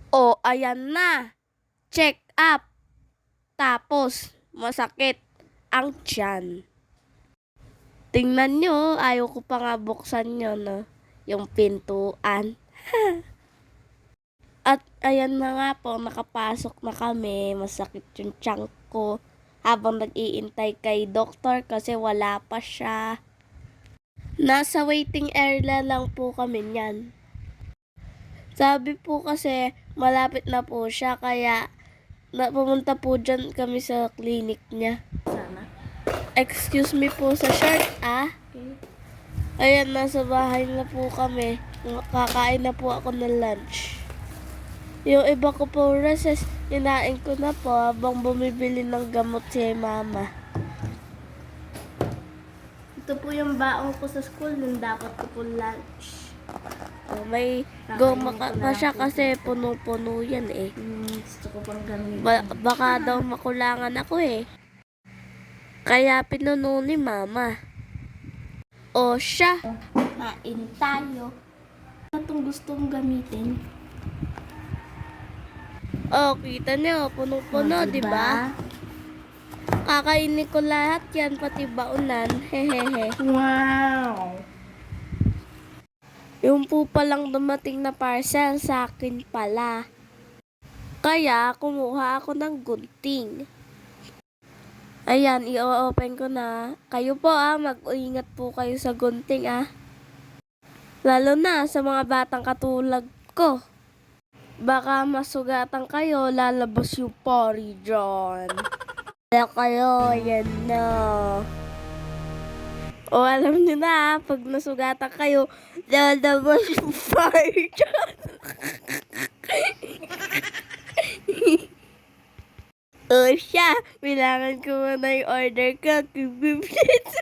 O, ayan na. Check up. Tapos, masakit ang tiyan. Tingnan nyo, ayaw ko pa nga buksan yun, no? Yung pintuan. At ayan na nga po, nakapasok na kami. Masakit yung tiyan ko. Habang nag-iintay kay doktor kasi wala pa siya. Nasa waiting area lang po kami niyan. Sabi po kasi malapit na po siya kaya pumunta po dyan kami sa clinic niya. Sana. Excuse me po sa short, ah. Okay. Ayan, nasa bahay na po kami. Kakain na po ako ng lunch. Yung iba ko po recess, inain ko na po habang bumibili ng gamot si mama. Ito po yung baong ko sa school nung dapat ko po lunch. May goma pa siya kasi puno-puno yan eh. Gusto ko pang gamitin. Baka daw makulangan ako eh. Kaya pinuno ni mama. O siya, kain tayo. Ano itong gustong gamitin? Oh, kita niyo, puno-puno, di ba? Kakainin ko lahat yan, pati baunan. Hehehe. Wow! Yung po palang dumating na parcel sa akin pala. Kaya, kumuha ako ng gunting. Ayan, i-open ko na. Kayo po mag-ingat po kayo sa gunting Lalo na sa mga batang katulad ko. Baka masugatan kayo, lalabas yung pori dyan. Kaya kayo, yan na. O alam nyo na, pag nasugatan kayo, lalabas yung pori dyan. O siya, bilangan ko muna yung order ko. 2 minutes.